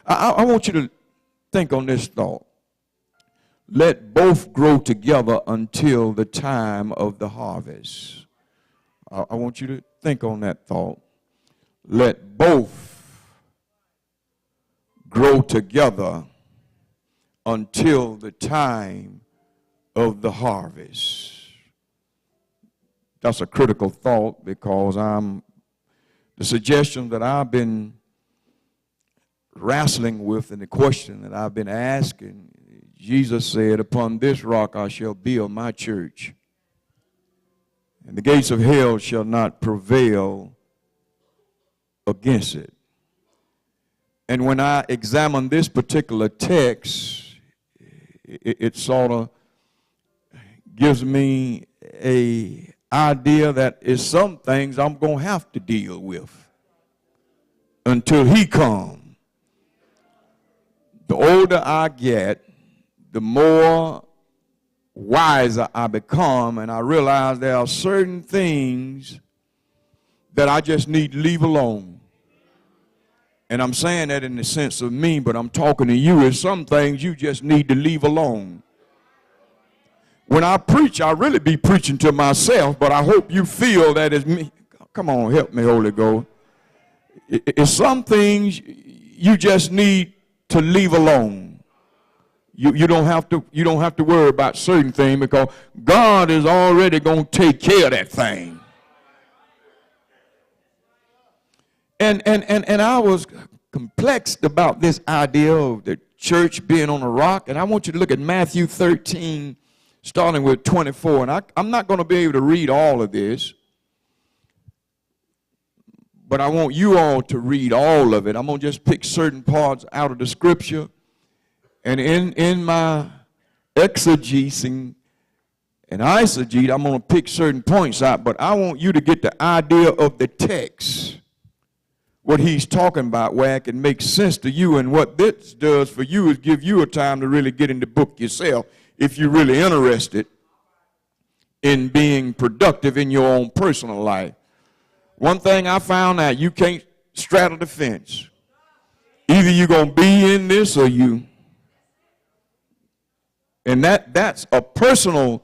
I want you to think on this thought. Let both grow together until the time of the harvest. I want you to think on that thought. Let both grow together until the time of the harvest. That's a critical thought, because the suggestion that I've been wrestling with and the question that I've been asking, Jesus said, upon this rock I shall build my church, and the gates of hell shall not prevail against it. And when I examine this particular text, it sort of gives me a idea that is some things I'm going to have to deal with until he comes. The older I get, the more wiser I become, and I realize there are certain things that I just need to leave alone. And I'm saying that in the sense of me, but I'm talking to you. There's some things you just need to leave alone. When I preach, I really be preaching to myself, but I hope you feel that it's me. Come on, help me, Holy Ghost. It's some things you just need to leave alone. You don't have to worry about certain things, because God is already going to take care of that thing. And I was complexed about this idea of the church being on a rock, and I want you to look at Matthew 13, starting with 24. And I'm not going to be able to read all of this, but I want you all to read all of it. I'm going to just pick certain parts out of the scripture. And in my exegesing and eisegete, I'm going to pick certain points out, but I want you to get the idea of the text, what he's talking about, where it can make sense to you. And what this does for you is give you a time to really get in the book yourself, if you're really interested in being productive in your own personal life. One thing I found out, you can't straddle the fence. Either you're going to be in this or you. And that's a personal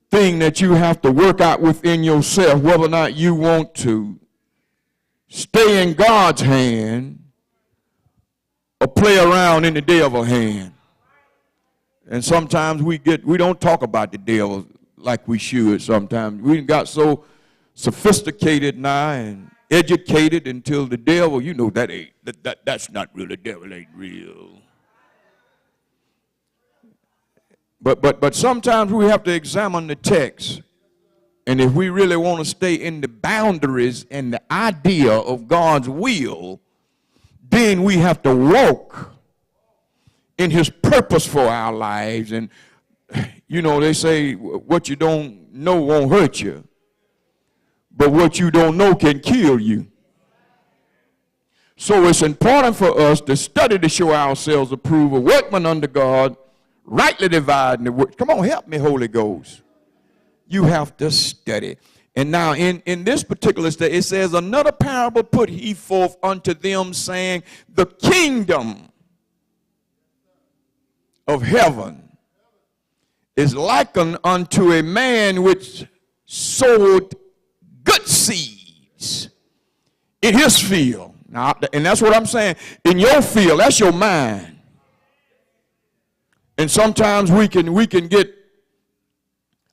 thing that you have to work out within yourself, whether or not you want to stay in God's hand or play around in the devil's hand. And sometimes we don't talk about the devil like we should sometimes. We got so sophisticated now and educated until the devil, that's not real. The devil ain't real. But sometimes we have to examine the text. And if we really want to stay in the boundaries and the idea of God's will, then we have to walk in his purpose for our lives. And, they say what you don't know won't hurt you, but what you don't know can kill you. So it's important for us to study to show ourselves approved, a workman under God, rightly dividing the word. Come on, help me, Holy Ghost. You have to study. And now in this particular state, it says, another parable put he forth unto them, saying, the kingdom of heaven is likened unto a man which sowed good seeds in his field. Now, and that's what I'm saying. In your field, that's your mind. And sometimes we can get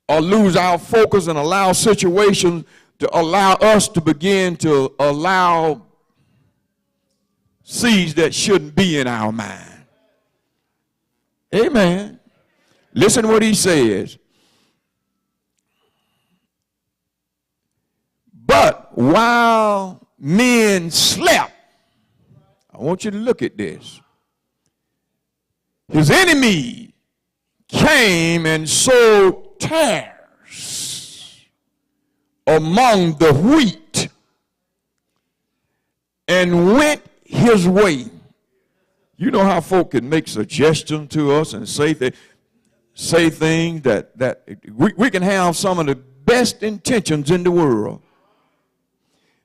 or lose our focus and allow situations to allow us to begin to allow seeds that shouldn't be in our mind. Amen. Listen to what he says. But while men slept, I want you to look at this. His enemy came and sowed tares among the wheat and went his way. You know how folk can make suggestions to us and say things that we can have some of the best intentions in the world.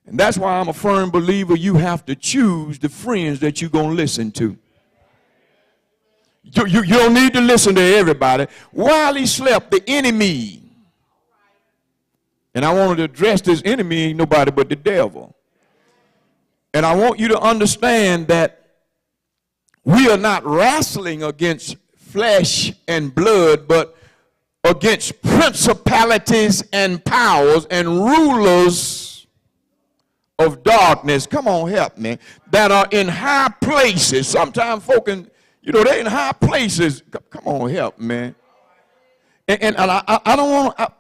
And that's why I'm a firm believer you have to choose the friends that you're going to listen to. You don't need to listen to everybody. While he slept, the enemy, and I wanted to address this enemy, ain't nobody but the devil. And I want you to understand that we are not wrestling against flesh and blood, but against principalities and powers and rulers of darkness. Come on, help me. That are in high places. Sometimes folk can, they're in high places. Come on, help, man. And I don't want to.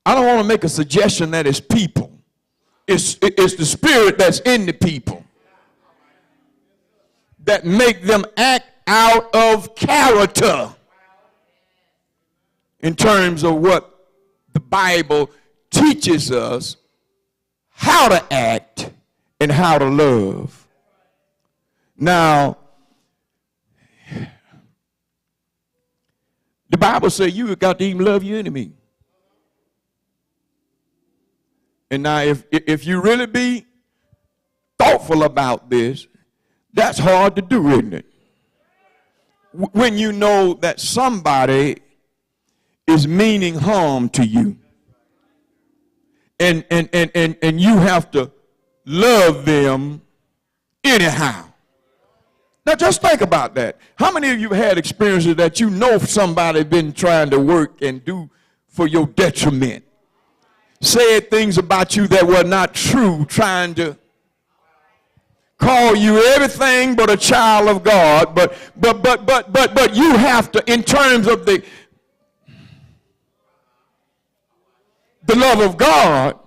I don't want to make a suggestion that it's people. It's the spirit that's in the people that make them act out of character in terms of what the Bible teaches us how to act and how to love. Now, the Bible says you got to even love your enemy. And now if you really be thoughtful about this, that's hard to do, isn't it? When you know that somebody is meaning harm to you. And you have to love them anyhow. Now just think about that. How many of you had experiences that you know somebody been trying to work and do for your detriment? Said things about you that were not true, trying to call you everything but a child of God, but you have to, in terms of the love of God,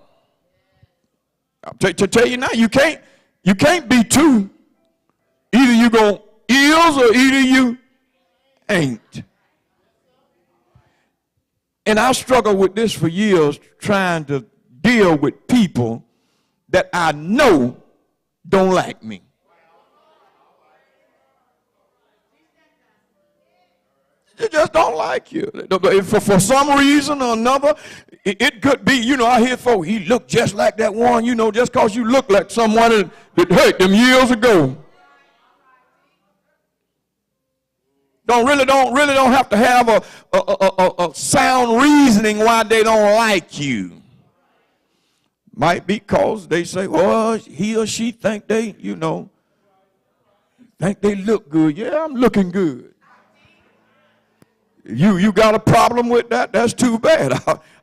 to tell you now, you can't be two. Either you gonna is or either you ain't. And I struggled with this for years, trying to deal with people that I know don't like me. They just don't like you. For some reason or another, it could be, I hear folks, he looked just like that one, just because you look like someone that hurt them years ago. Don't have to have a sound reasoning why they don't like you. Might be because they say, well, he or she think they, think they look good. Yeah, I'm looking good. You got a problem with that? That's too bad.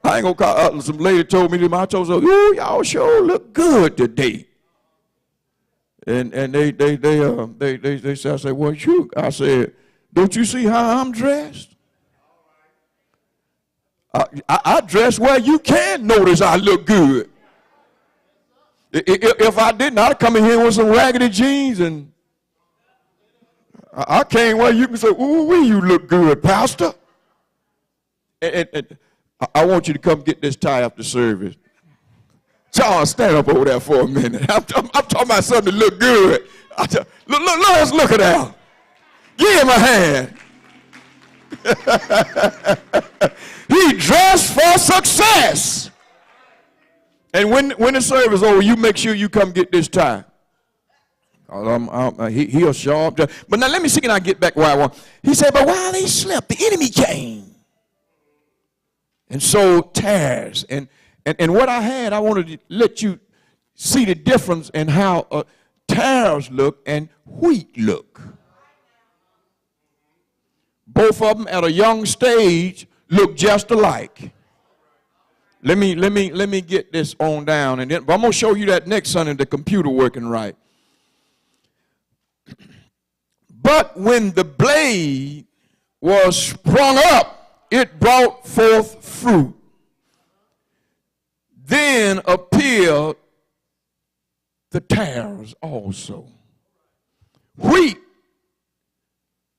I ain't gonna call. Some lady told me that I told her, ooh, y'all sure look good today. And they said, I said, well, shoot. I said, don't you see how I'm dressed? I dress where you can notice I look good. If I didn't, I'd come in here with some raggedy jeans, and I came where you can say, ooh, you look good, Pastor. And I want you to come get this tie after service. Charles, stand up over there for a minute. I'm talking about something that look good. Let's look at that. Give him a hand. He dressed for success. And when the service is over, you make sure you come get this tie. He'll show up. But now let me see, can I get back where I want. He said, but while they slept, the enemy came and sowed tares. And what I wanted to let you see the difference in how tares look and wheat look. Both of them at a young stage look just alike. Let me get this on down, and then I'm gonna show you that next Sunday, the computer working right. But when the blade was sprung up, it brought forth fruit. Then appeared the tares also. Wheat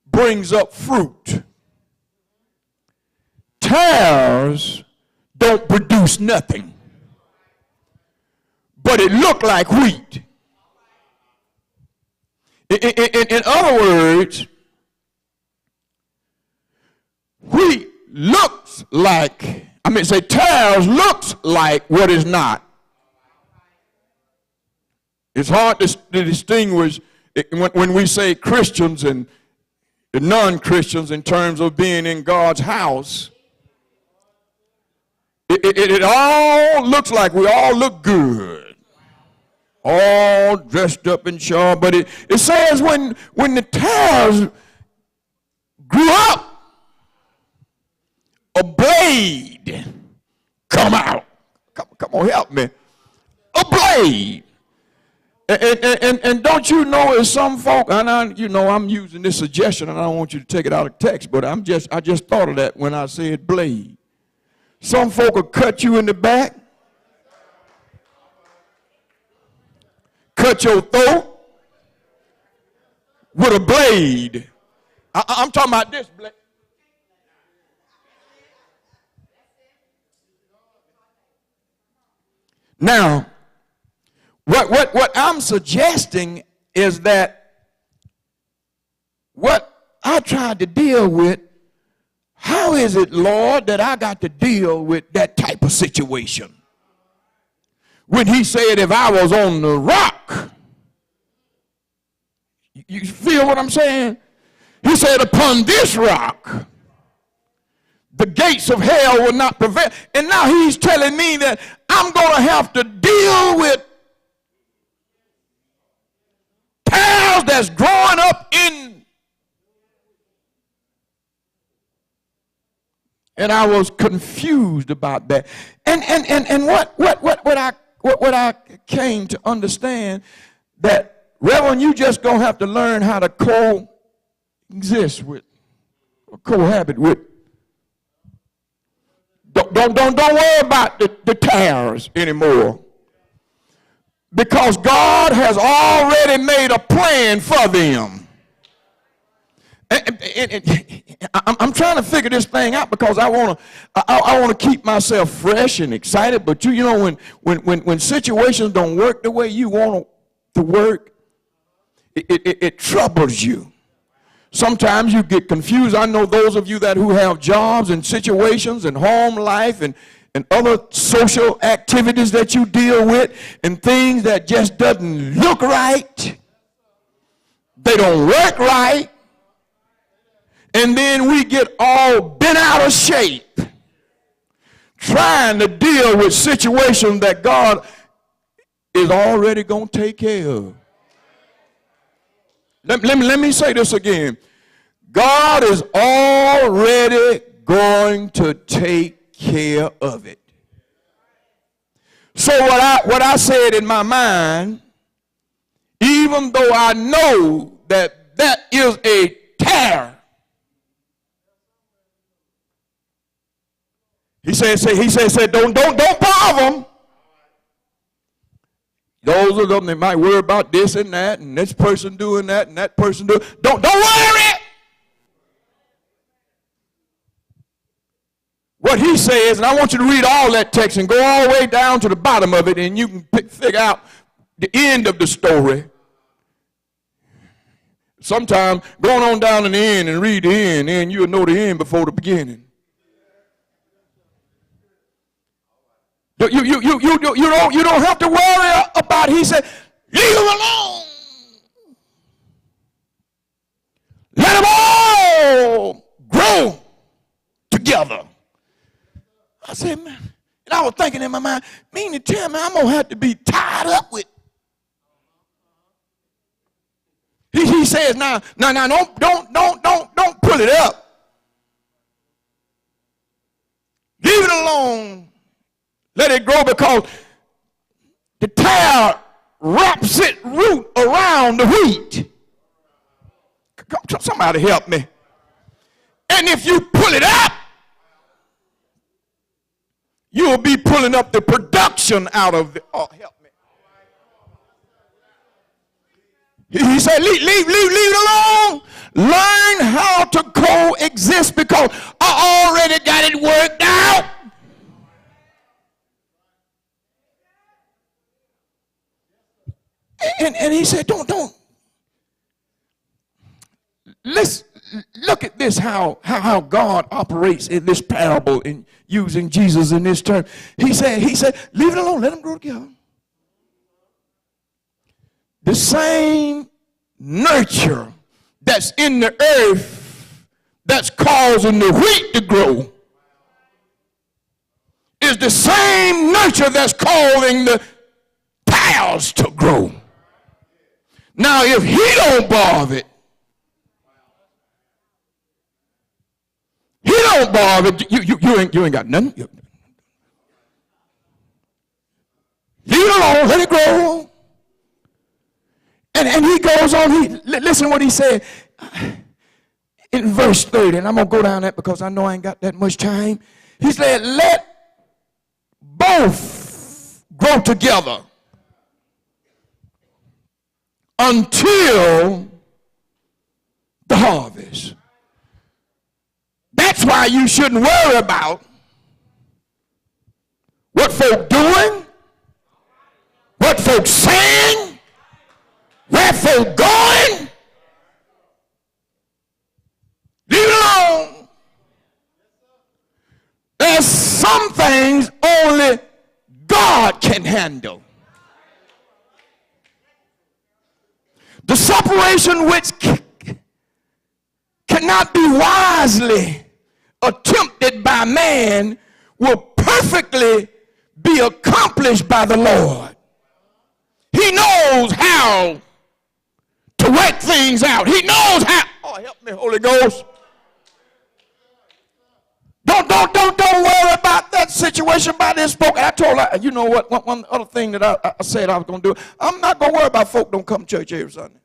brings up fruit. Tares don't produce nothing, but it looked like wheat. In other words, wheat looks like I mean, say tares looks like what is not. It's hard to distinguish when we say Christians and the non-Christians in terms of being in God's house. It all looks like we all look good, all dressed up in sharp, but it says when the tares grew up, a blade come out. Come on, help me. A blade. And don't you know, as some folk, and I'm using this suggestion, and I don't want you to take it out of text, but I just thought of that when I said blade. Some folk will cut you in the back, cut your throat with a blade. I'm talking about this blade. Now, what I'm suggesting is that what I tried to deal with, how is it, Lord, that I got to deal with that type of situation? When he said, if I was on the rock, you feel what I'm saying? He said, upon this rock, the gates of hell will not prevail. And now he's telling me that I'm going to have to deal with tares that's growing up in. And I was confused about that. And what I came to understand, that Reverend, you just gonna have to learn how to coexist with, or cohabit with. Don't worry about the tares anymore, because God has already made a plan for them. I'm trying to figure this thing out, because I want to keep myself fresh and excited. But you know, when situations don't work the way you want to work, it troubles you. Sometimes you get confused. I know those of you who have jobs and situations and home life and other social activities that you deal with, and things that just doesn't look right. They don't work right. And then we get all bent out of shape trying to deal with situations that God is already going to take care of. Let me say this again. God is already going to take care of it. So what I said in my mind, even though I know that is a tare, He said, don't bother them. Those of them, they might worry about this and that, and this person doing that, and that person doing. Don't worry. What he says, and I want you to read all that text and go all the way down to the bottom of it, and you can figure out the end of the story. Sometimes going on down to the end and read the end, and you'll know the end before the beginning. You don't have to worry about it. He said, leave them alone. Let them all grow together. I said, man, and I was thinking in my mind, mean to tell me I'm going to have to be tied up with. He says, now, don't pull it up. Leave it alone. Let it grow, because the tare wraps its root around the wheat. Somebody help me. And if you pull it up, you'll be pulling up the production out of it. Oh, help me. He said, leave it alone. Learn how to coexist, because I already got it worked out. And he said, don't. Let's look at this, how God operates in this parable in using Jesus in this term. He said, leave it alone, let them grow together. The same nurture that's in the earth that's causing the wheat to grow is the same nurture that's causing the tares to grow. Now, if he don't bother it, you ain't got nothing. Leave it alone, let it grow. And he goes on, listen what he said in verse 30, and I'm going to go down that because I know I ain't got that much time. He said, let both grow together until the harvest. That's why you shouldn't worry about what folk doing, what folk saying, where folk going. Leave it alone. There's some things only God can handle. The separation which cannot be wisely attempted by man will perfectly be accomplished by the Lord. He knows how to work things out. He knows how. Oh, help me, Holy Ghost. Don't worry about that situation by this folk. I told her, you know what, one other thing that I said I was going to do. I'm not going to worry about folk don't come to church every Sunday.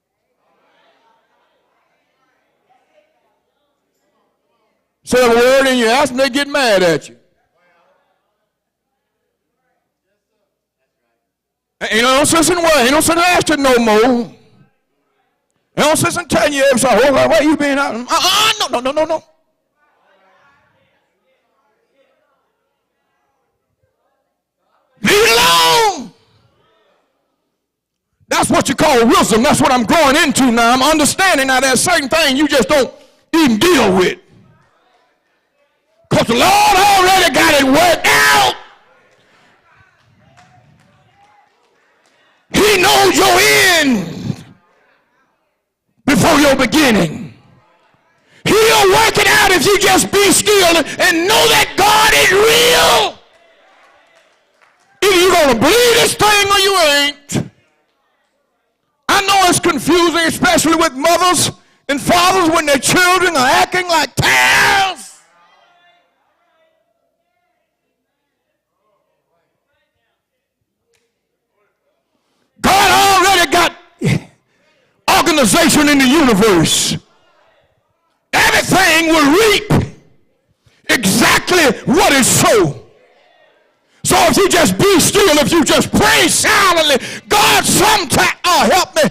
Say a word and you ask them, they get mad at you. Ain't no sense in worrying. Ain't no sense in asking no more. Ain't no sense in telling you every Sunday, oh, where you been out? No. Leave it alone. That's what you call wisdom. That's what I'm growing into now. I'm understanding now there's certain things you just don't even deal with. Because the Lord already got it worked out. He knows your end before your beginning. He'll work it out if you just be still and know that God is real. Either you're going to believe this thing or you ain't. I know it's confusing, especially with mothers and fathers when their children are acting like tares. God already got organization in the universe. Everything will reap exactly what is sown. So if you just be still, if you just pray silently, God sometimes, oh, help me.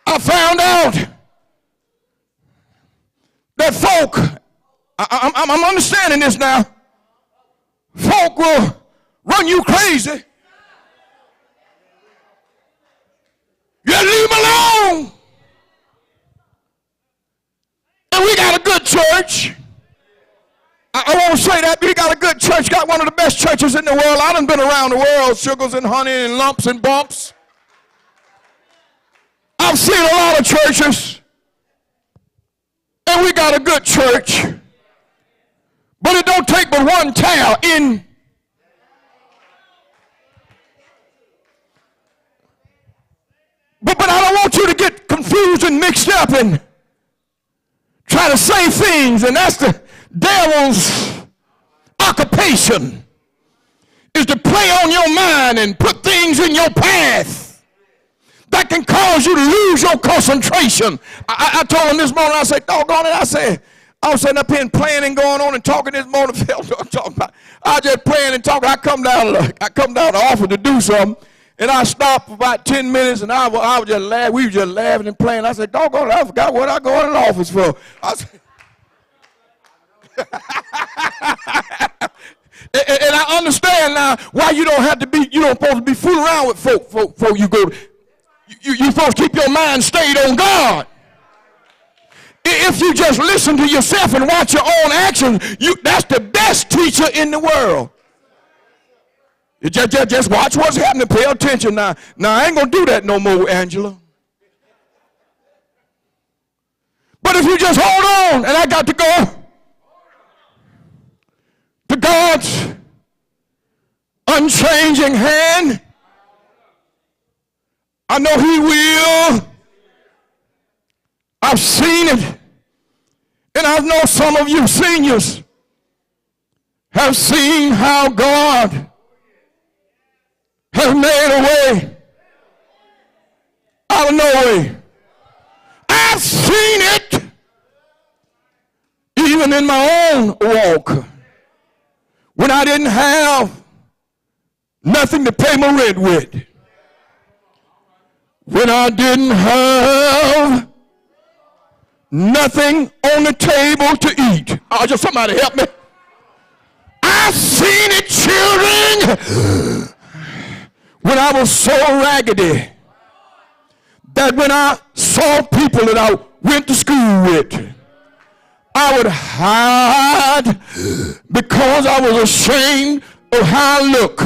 I found out that folk, I'm understanding this now, folk will run you crazy. You leave them alone. And we got a good church. I won't say that, but we got a good church. Got one of the best churches in the world. I done been around the world, sugars and honey and lumps and bumps. I've seen a lot of churches. And we got a good church. But it don't take but one towel in. But I don't want you to get confused and mixed up and try to say things, and that's the devil's occupation, is to play on your mind and put things in your path that can cause you to lose your concentration. I told him this morning, I said, doggone it, I was sitting up here and playing and going on and talking this morning. I was just playing and talking. I come down the office to do something. And I stopped for about 10 minutes, and I was just laughing. We were just laughing and playing. I said, doggone it, I forgot what I go in the office for. I said, and I understand now why you don't supposed to be fooling around with folk you go. You're supposed to keep your mind stayed on God. If you just listen to yourself and watch your own actions, that's the best teacher in the world. You just watch what's happening. Pay attention now. Now, I ain't going to do that no more, Angela. But if you just hold on, and I got to go to God's unchanging hand, I know he will. I've seen it. And I know some of you seniors have seen how God has made a way out of no way. I've seen it even in my own walk when I didn't have nothing to pay my rent with. When I didn't have nothing on the table to eat. Oh, just somebody help me. I've seen it, children, when I was so raggedy that when I saw people that I went to school with, I would hide because I was ashamed of how I look.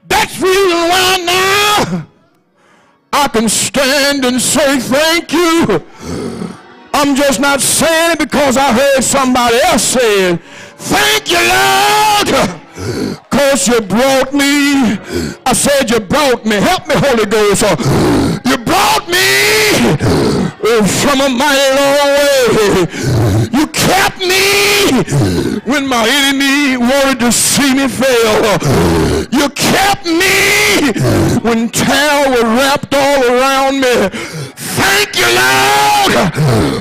That's the reason why now I can stand and say thank you. I'm just not saying it because I heard somebody else say it. Thank you, Lord, because you brought me. I said you brought me. Help me, Holy Ghost. You brought me from a mighty long way. You kept me when my enemy wanted to see me fail. You kept me when terror was wrapped all around me. Thank you, Lord,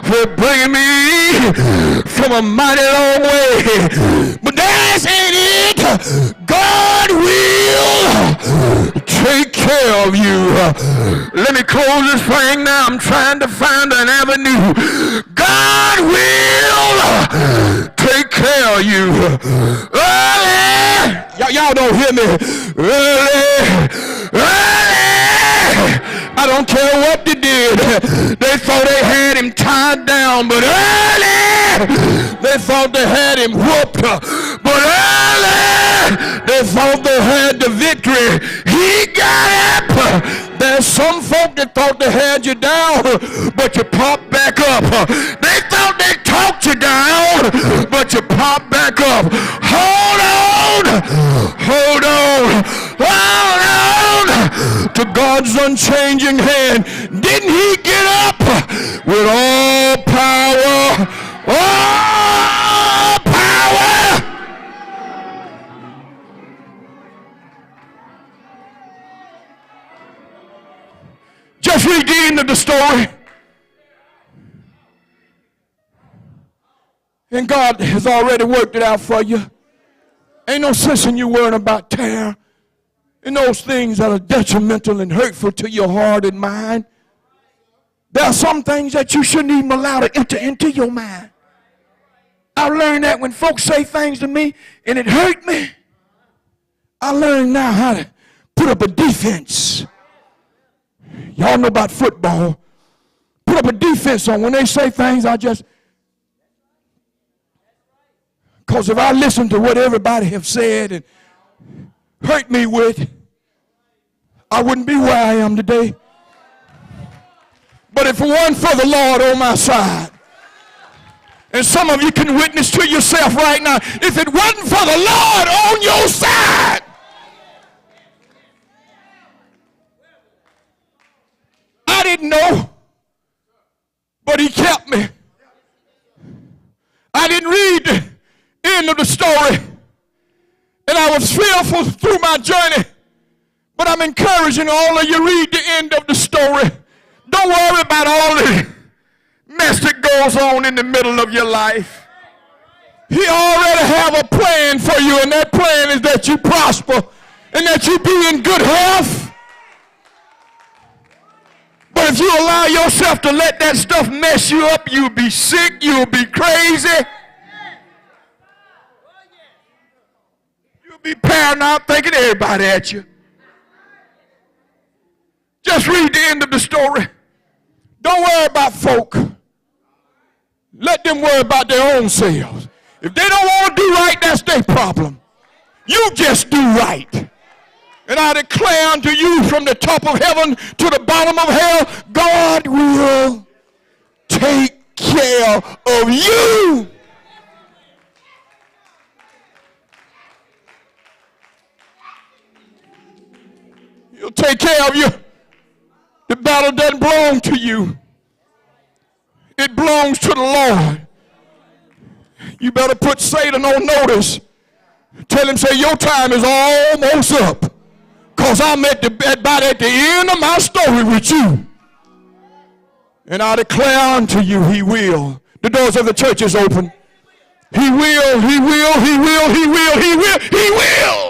for bringing me from a mighty long way. But that's ain't it. God will take care of you. Let me close this thing now. I'm trying to find an avenue. God will take care of you. Early. Y'all don't hear me. Early. I don't care what they did. They thought they had him tied down, but early they thought they had him whooped. But early they thought they had the victory. He got up. There's some folk that thought they had you down, but you popped back up. They thought they talked you down, but you popped back up. Hold on. Hold on. Hold on to God's unchanging hand. Didn't he get up with all power? All power. Just read the end of the story. And God has already worked it out for you. Ain't no sense in you worrying about terror and those things that are detrimental and hurtful to your heart and mind. There are some things that you shouldn't even allow to enter into your mind. I learned that when folks say things to me and it hurt me, I learned now how to put up a defense. Y'all know about football. Put up a defense on when they say things, because if I listen to what everybody have said and hurt me with, I wouldn't be where I am today. But if it weren't for the Lord on my side, and some of you can witness to yourself right now, if it wasn't for the Lord on your side, I didn't know, but he kept me. I didn't read the end of the story, and I was fearful through my journey, but I'm encouraging all of you, read the end of the story. Don't worry about all the mess that goes on in the middle of your life. He already have a plan for you, and that plan is that you prosper and that you be in good health. But if you allow yourself to let that stuff mess you up, you'll be sick, you'll be crazy. You'll be paranoid thinking everybody at you. Just read the end of the story. Don't worry about folk. Let them worry about their own selves. If they don't want to do right, that's their problem. You just do right. And I declare unto you from the top of heaven to the bottom of hell, God will take care of you. He'll take care of you. The battle doesn't belong to you. It belongs to the Lord. You better put Satan on notice. Tell him, say, your time is almost up. Because I'm about at the end of my story with you. And I declare unto you, he will. The doors of the church is open. He will, he will, he will, he will, he will, he will.